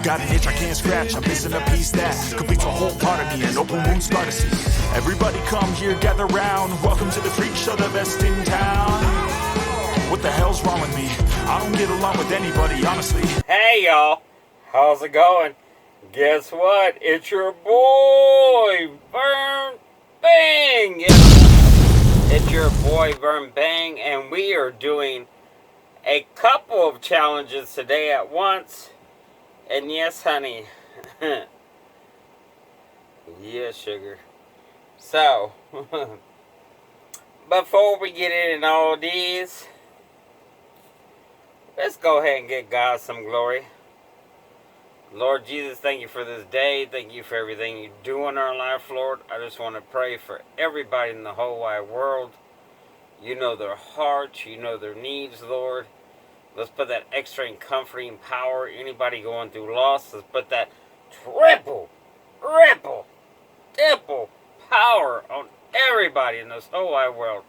Got an itch I can't scratch, I'm missing a piece that completes a whole part of me, an open wound scar to see. Everybody come here, gather round. Welcome to the freak show, the best in town. What the hell's wrong with me? I don't get along with anybody, honestly. Hey y'all, how's it going? Guess what? It's your boy, VERN Bang! It's your boy, VERN Bang, and we are doing a couple of challenges today at once. And yes, honey. Yes, sugar. So, before we get into all these, let's go ahead and give God some glory. Lord Jesus, thank you for this day. Thank you for everything you do in our life, Lord. I just want to pray for everybody in the whole wide world. You know their hearts. You know their needs, Lord. Let's put that extra and comforting power. Anybody going through loss, let's put that triple power on everybody in this whole wide world.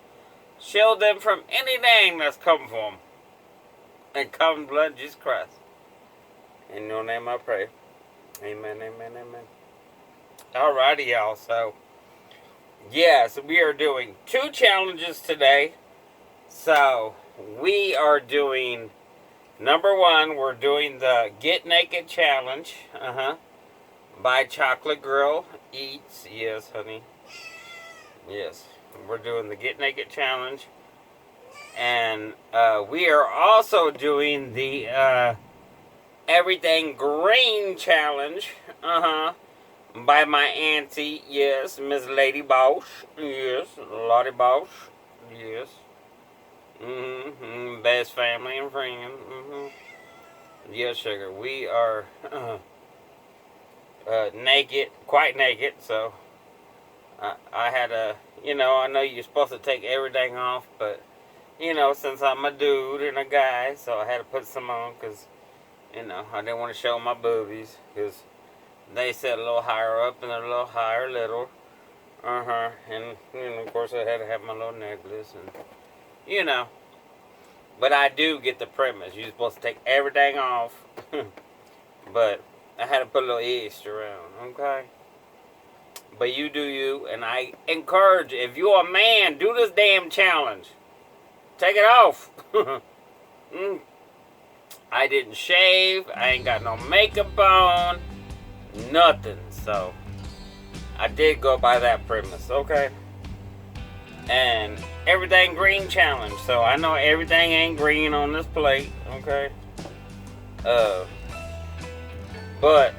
Shield them from anything that's coming for them. And come blood of Jesus Christ. In your name I pray. Amen, amen, amen. Alrighty, y'all. So, yes, we are doing 2 challenges today. So, we are doing, number 1, we're doing the Get Naked Challenge. By Chocolate Girl Eats. Yes, honey. Yes. We're doing the Get Naked Challenge. And we are also doing the Everything Green Challenge. By my auntie. Yes, Miss Lady Bosch. Yes, Lottie Bosch. Yes. Best family and friends. Yes, sugar. We are naked, quite naked. So I had a, I know you're supposed to take everything off, but since I'm a dude and a guy, so I had to put some on because I didn't want to show my boobies because they sit a little higher up and they're a little higher, little. And of course I had to have my little necklace and but I do get the premise. You're supposed to take everything off. But I had to put a little extra around, okay? But you do you, and I encourage, if you're a man, do this damn challenge. Take it off. I didn't shave. I ain't got no makeup on. Nothing. So, I did go by that premise, okay? And Everything Green Challenge. So I know everything ain't green on this plate, okay? But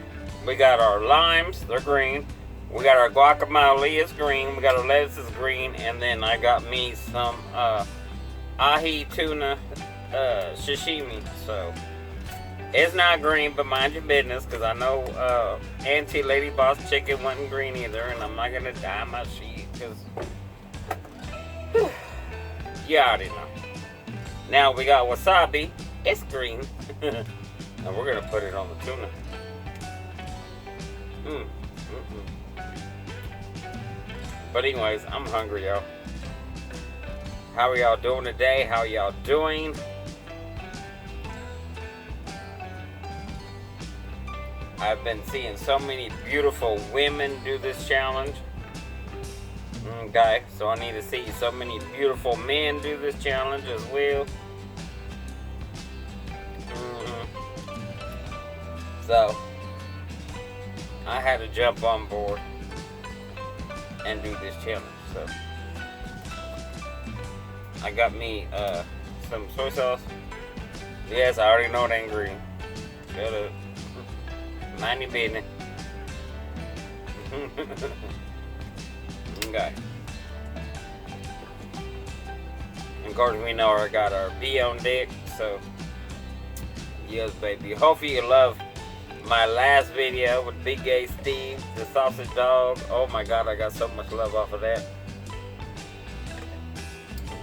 we got our limes, they're green. We got our guacamole, it's green. We got our lettuce, is green. And then I got me some ahi tuna sashimi. So it's not green, but mind your business, because I know Auntie Lady Boss Chicken wasn't green either, and I'm not gonna dye my sheet because you already know. Now we got wasabi. It's green. And we're going to put it on the tuna. But anyways, I'm hungry, y'all. How are y'all doing today? How y'all doing? I've been seeing so many beautiful women do this challenge. Okay, so I need to see so many beautiful men do this challenge as well. So, I had to jump on board and do this challenge. So, I got me some soy sauce. Yes, I already know it ain't green. Shut up. Mind your business. Okay. And of course, we know I got our pea on deck, so yes, baby. Hopefully you love my last video with Big Gay Steve, the sausage dog. Oh my God, I got so much love off of that.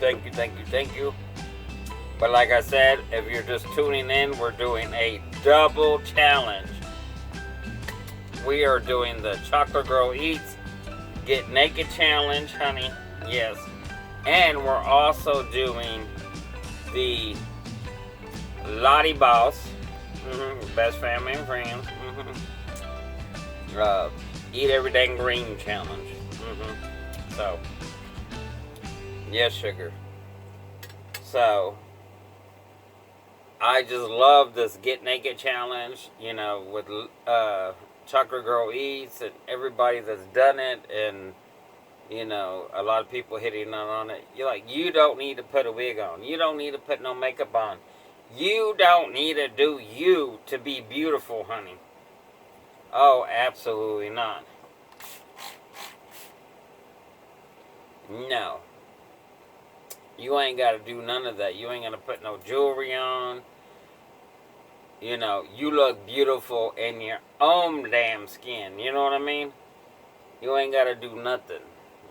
Thank you, thank you, thank you. But like I said, if you're just tuning in, we're doing a double challenge. We are doing the Chocolate Girl Eats Get Naked Challenge, honey. Yes. And we're also doing the Lottie Boss. Best family and friends. Eat everything green challenge. So, yes, sugar. So, I just love this Get Naked challenge, you know, with Chocolate Girl Eats and everybody that's done it, and, you know, a lot of people hitting on it. You're like, you don't need to put a wig on. You don't need to put no makeup on. You don't need to do you to be beautiful, honey. Oh, absolutely not. No. You ain't got to do none of that. You ain't got to put no jewelry on. You know, you look beautiful in your own damn skin. You know what I mean? You ain't got to do nothing.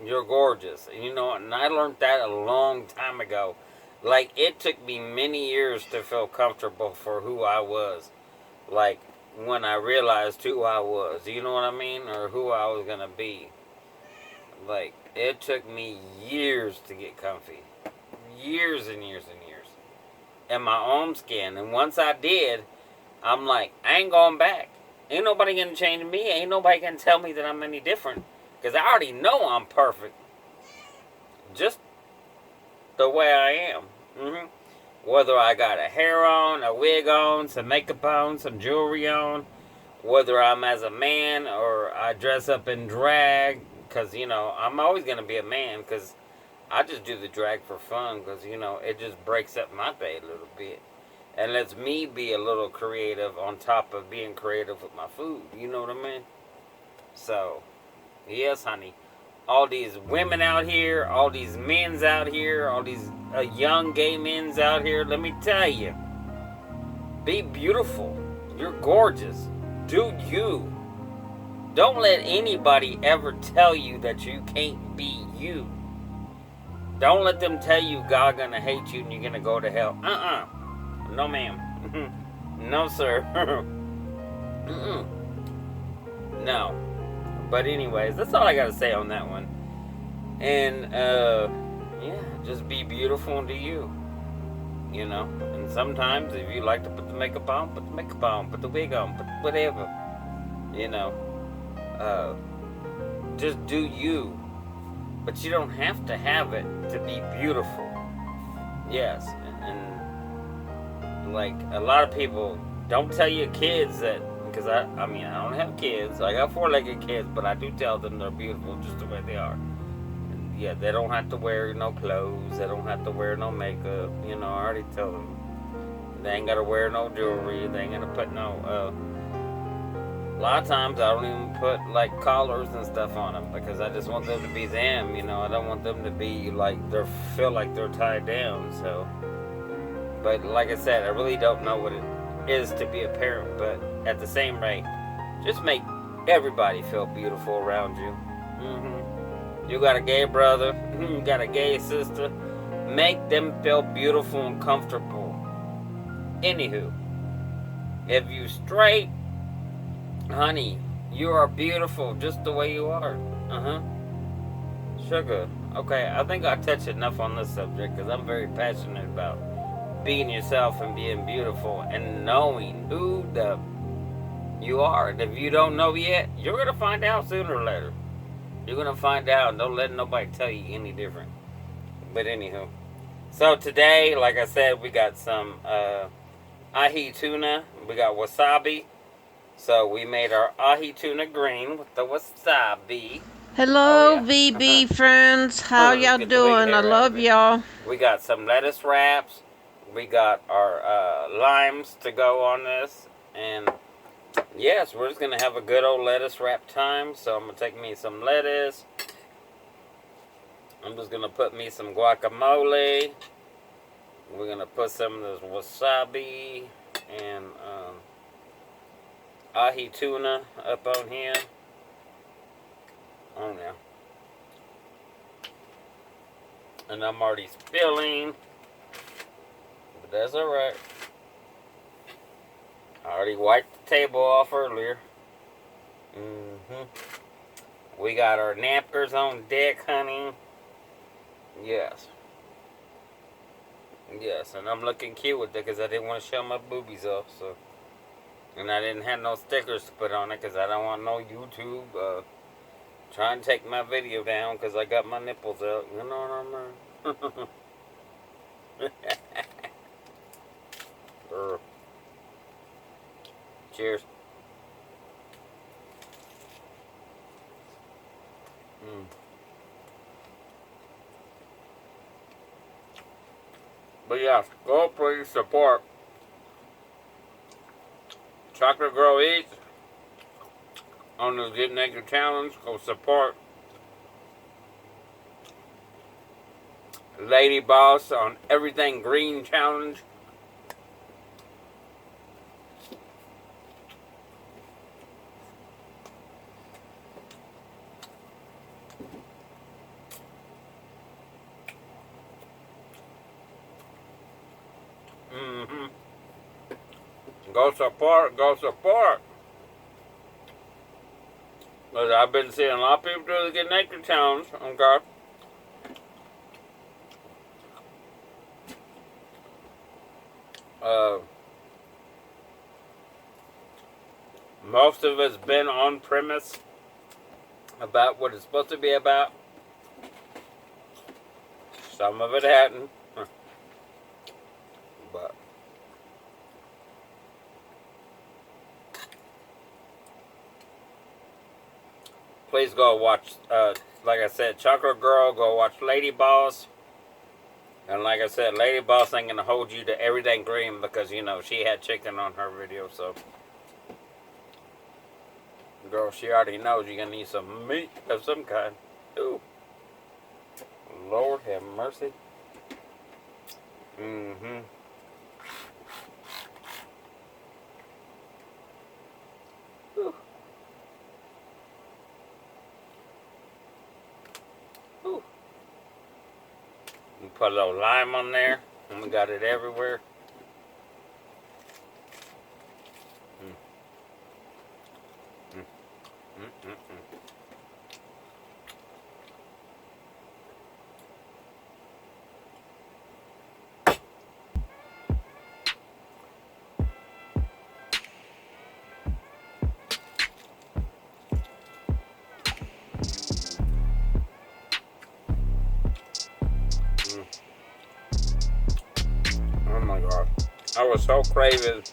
You're gorgeous. You know, and I learned that a long time ago. Like, it took me many years to feel comfortable for who I was. Like, when I realized who I was. You know what I mean? Or who I was going to be. Like, it took me years to get comfy. Years and years and years. In my own skin. And once I did, I'm like, I ain't going back. Ain't nobody gonna change me. Ain't nobody gonna tell me that I'm any different. Because I already know I'm perfect. Just the way I am. Whether I got a hair on, a wig on, some makeup on, some jewelry on. Whether I'm as a man or I dress up in drag. Because, you know, I'm always gonna be a man. Because I just do the drag for fun. Because, you know, it just breaks up my day a little bit. And lets me be a little creative on top of being creative with my food. You know what I mean? So, yes, honey. All these women out here, all these men's out here, all these young gay men's out here, let me tell you. Be beautiful. You're gorgeous. Do you. Don't let anybody ever tell you that you can't be you. Don't let them tell you God gonna hate you and you're gonna go to hell. No, ma'am. No, sir. No. But anyways, that's all I gotta say on that one. And, yeah, just be beautiful and do you. You know? And sometimes, if you like to put the makeup on, put the makeup on. Put the wig on. Put whatever. You know? Just do you. But you don't have to have it to be beautiful. Yes. And like, a lot of people don't tell your kids that, because I mean, I don't have kids. I got 4-legged kids, but I do tell them they're beautiful just the way they are. And yeah, they don't have to wear no clothes. They don't have to wear no makeup. You know, I already tell them. They ain't got to wear no jewelry. They ain't got to put no, a lot of times I don't even put like collars and stuff on them because I just want them to be them, you know. I don't want them to be like feel like they're tied down. So, but like I said, I really don't know what it is to be a parent. But at the same rate, just make everybody feel beautiful around you. You got a gay brother, you got a gay sister. Make them feel beautiful and comfortable. Anywho, if you straight, honey, you are beautiful just the way you are. Sugar. Okay, I think I touched enough on this subject because I'm very passionate about being yourself and being beautiful and knowing who you are. And if you don't know yet, you're going to find out sooner or later. You're going to find out, and don't let nobody tell you any different. But anywho. So today, like I said, we got some ahi tuna. We got wasabi. So we made our ahi tuna green with the wasabi. Hello, VB friends. How y'all doing? I love y'all. We got some lettuce wraps. We got our limes to go on this. And yes, we're just going to have a good old lettuce wrap time. So I'm going to take me some lettuce. I'm just going to put me some guacamole. We're going to put some of this wasabi and ahi tuna up on here. Oh, yeah. And I'm already spilling. But that's alright. I already wiped the table off earlier. We got our napkins on deck, honey. Yes. Yes, and I'm looking cute with it because I didn't want to show my boobies off, so. And I didn't have no stickers to put on it because I don't want no YouTube trying to take my video down because I got my nipples out. You know what I mean? Cheers. But yeah, go please support Chocolate Girl Eats on the Get Naked Challenge. Go support Lady Boss on Everything Green Challenge. Go support, go support. But I've been seeing a lot of people do the Get Naked Challenge, okay? Most of it's been on premise about what it's supposed to be about. Some of it hadn't. But please go watch, like I said, Chocolate Girl, go watch Lady Boss. And like I said, Lady Boss ain't gonna hold you to everything green because, you know, she had chicken on her video, so. Girl, she already knows you're gonna need some meat of some kind. Ooh. Lord have mercy. Mm-hmm. Ooh. Ooh. We put a little lime on there, and we got it everywhere. Oh my God. I was so craving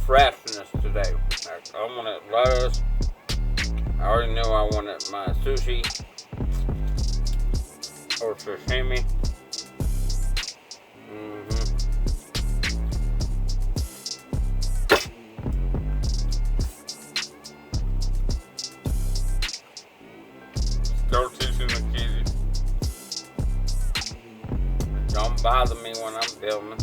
freshness today. Like, I wanted lettuce. I already knew I wanted my sushi or sashimi. Still teaching the kids. Don't bother me when I'm filming.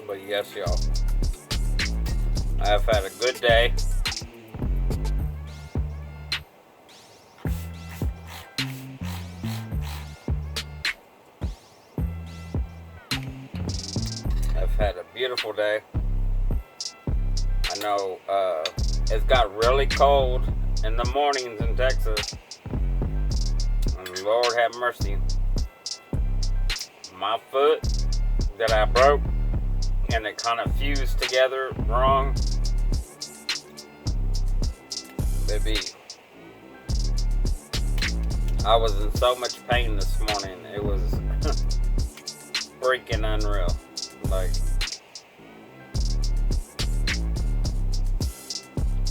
But yes, y'all, I have had a good day. I've had a beautiful day. I know it's got really cold in the mornings in Texas. And Lord have mercy. My foot that I broke and it kind of fused together wrong. Baby, I was in so much pain this morning. It was freaking unreal. Like,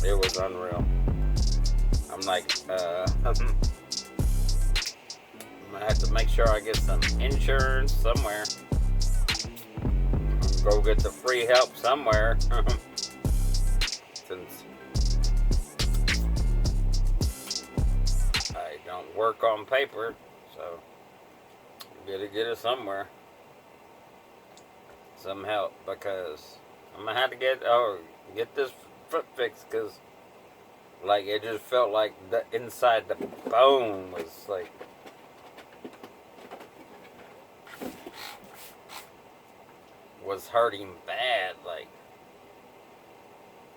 it was unreal. I'm like, I'm gonna have to make sure I get some insurance somewhere. Go get the free help somewhere. Since I don't work on paper, so gotta get it somewhere. Some help, because I'm gonna have to get this foot fixed, because like it just felt like the inside the bone was like hurting bad, like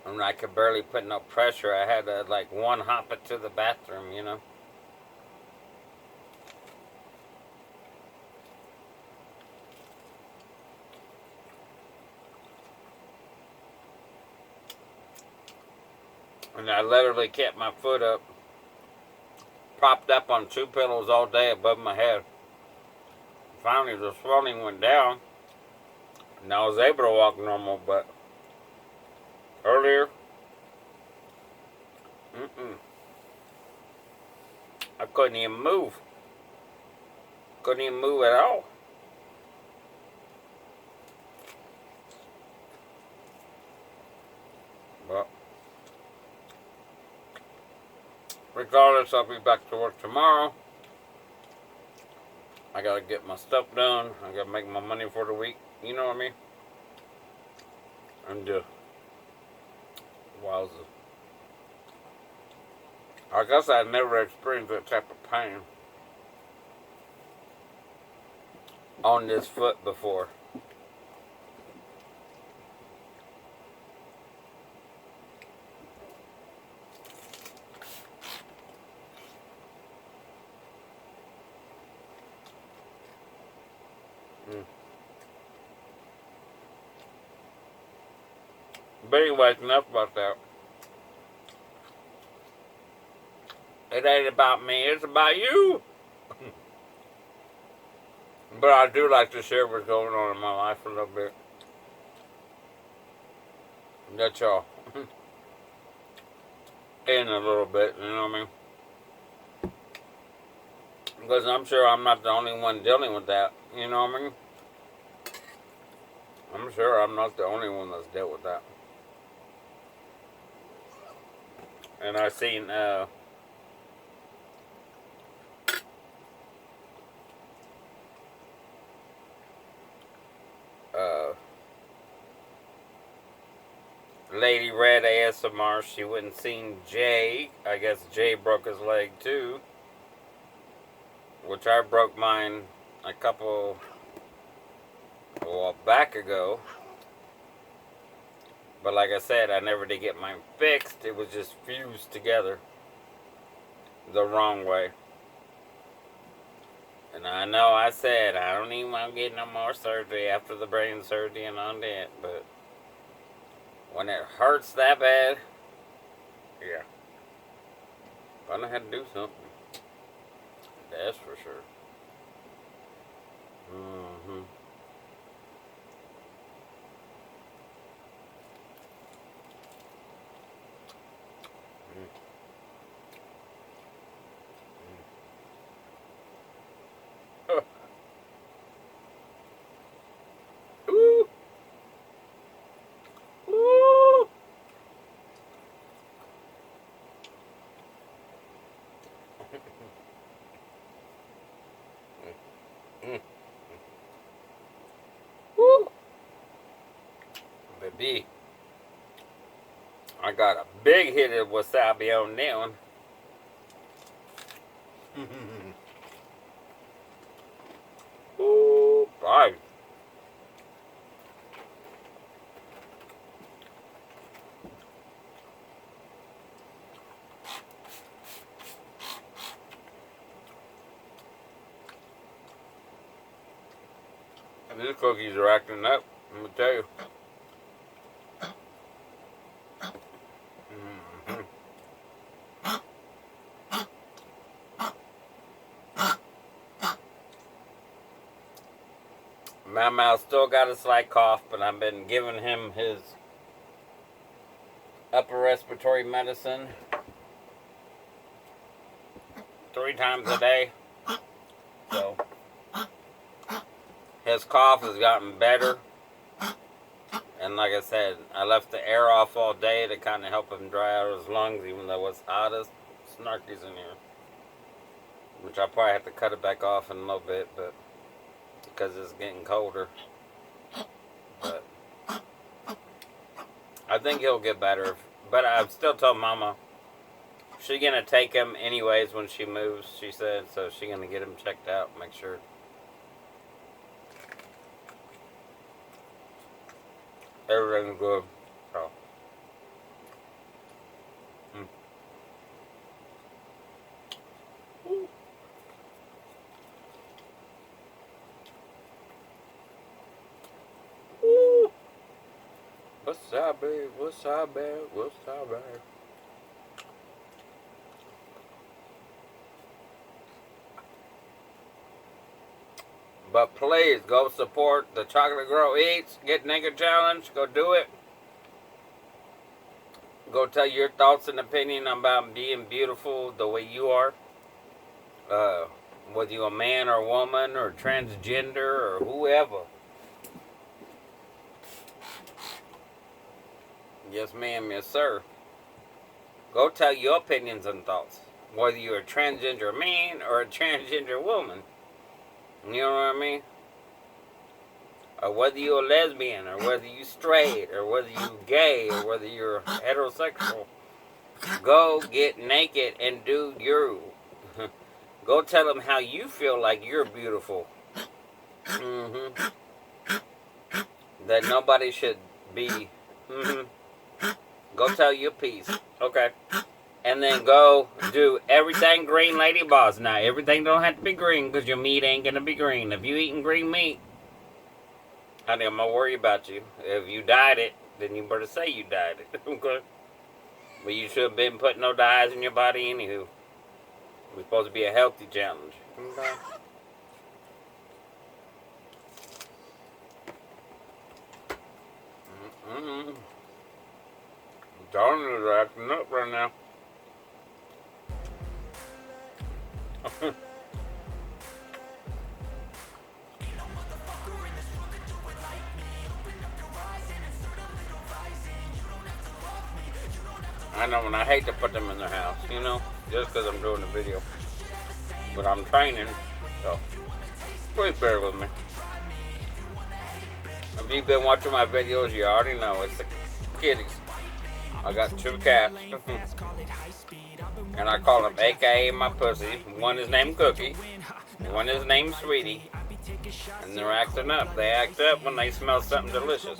And I could barely put no pressure. I had to like one hop it to the bathroom, you know. And I literally kept my foot up, propped up on 2 pillows all day above my head. Finally, the swelling went down, and I was able to walk normal, but earlier, I couldn't even move. Couldn't even move at all. But regardless, I'll be back to work tomorrow. I gotta get my stuff done. I gotta make my money for the week. You know what I mean? And wowza. I guess I'd never experienced that type of pain on this foot before. But anyways, enough about that. It ain't about me, it's about you. But I do like to share what's going on in my life a little bit. That's all. In a little bit, you know what I mean? Because I'm sure I'm not the only one dealing with that, you know what I mean? I'm sure I'm not the only one that's dealt with that. And I've seen, Lady Red ASMR, she went and seen Jay. I guess Jay broke his leg too. Which I broke mine well, back ago. But like I said, I never did get mine fixed. It was just fused together the wrong way. And I know I said I don't even want to get no more surgery after the brain surgery and on that. But when it hurts that bad, yeah. Gonna have to do something. That's for sure. Mm-hmm. Ooh. Ooh. Woo. Baby, I got a big hit of wasabi on that one. Ooh, bye. These cookies are acting up, I'm gonna tell you. My mouth still got a slight cough, but I've been giving him his upper respiratory medicine 3 times a day. So his cough has gotten better. And like I said, I left the air off all day to kind of help him dry out his lungs, even though it's hot as snarkies in here. Which I'll probably have to cut it back off in a little bit, but because it's getting colder. But I think he'll get better. But I've still told Mama she's gonna take him anyways when she moves, she said, so she's gonna get him checked out, make sure everything's good. So What's up, babe? What's up, babe? What's up, babe? But please go support the Chocolate Girl Eats. Get Naked Challenge. Go do it. Go tell your thoughts and opinion about being beautiful the way you are. Whether you're a man or woman or transgender or whoever. Yes, ma'am. Yes, sir. Go tell your opinions and thoughts. Whether you're a transgender man or a transgender woman. You know what I mean? Or whether you're a lesbian, or whether you're straight, or whether you're gay, or whether you're heterosexual. Go get naked and do you. Go tell them how you feel like you're beautiful. That nobody should be. Go tell your piece. Okay. And then go do everything green, Lady Boss. Now, everything don't have to be green because your meat ain't going to be green. If you eating green meat, honey, I'm going to worry about you. If you dyed it, then you better say you dyed it. Okay? But you should have been putting no dyes in your body anywho. It's supposed to be a healthy challenge. Okay? Darn is acting up right now. I know, and I hate to put them in their house, you know, just because I'm doing the video. But I'm training, so please bear with me. If you've been watching my videos, you already know it's the kitties. I got 2 cats, and I call them AKA my pussy. One is named Cookie, one is named Sweetie, and they're acting up. They act up when they smell something delicious.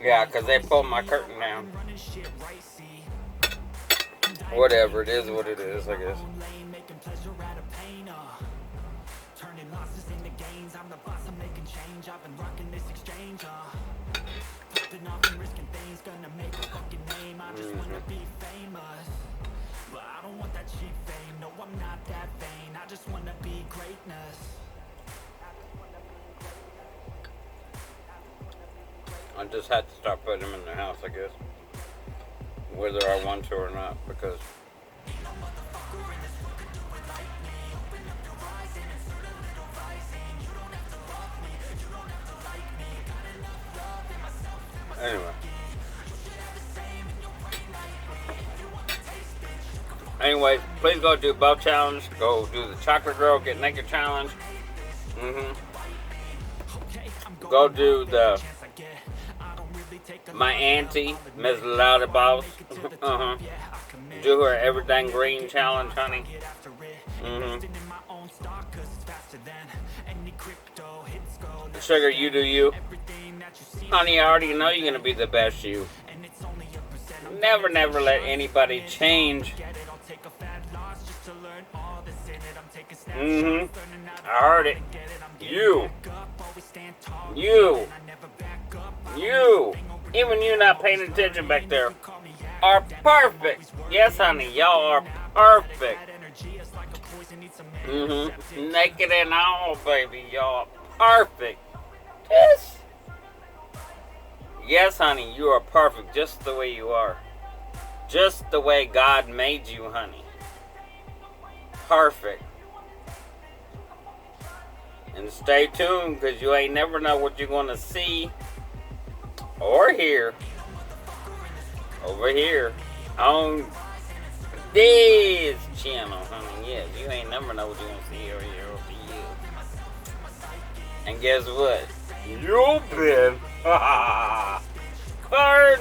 Yeah, because they pulled my curtain down. Whatever, it is what it is, I guess. Turning losses into gains, I'm the boss, I'm making change. I've been rocking this exchange, popping off and risking things, gonna make a fucking name. I just wanna be famous, but I don't want that cheap fame. No, I'm not that vain, I just wanna be greatness. I just had to start putting them in the house, I guess, whether I want to or not, because Anyway, please go do both challenge. Go do the Chocolate Girl Get Naked challenge. Go do the my auntie, Miss Louder Boss. Do her everything green challenge, honey. Sugar, you do you. Honey, I already know you're gonna be the best you. Never let anybody change. I heard it. You, even you not paying attention back there, are perfect. Yes, honey, y'all are perfect. Naked and all, baby, y'all are perfect. Yes, honey, you are perfect just the way you are. Just the way God made you, honey. Perfect. And stay tuned, because you ain't never know what you're going to see or hear over here on this channel, honey. Yes, you ain't never know what you're going to see or hear over here. And guess what? You've been VERN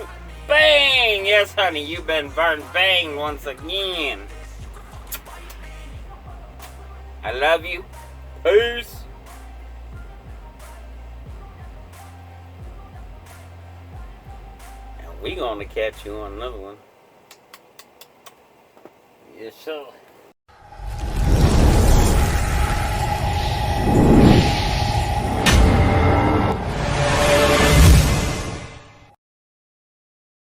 bang! Yes, honey, you've been VERN bang once again. I love you. Peace. And we gonna catch you on another one. Yes, sir.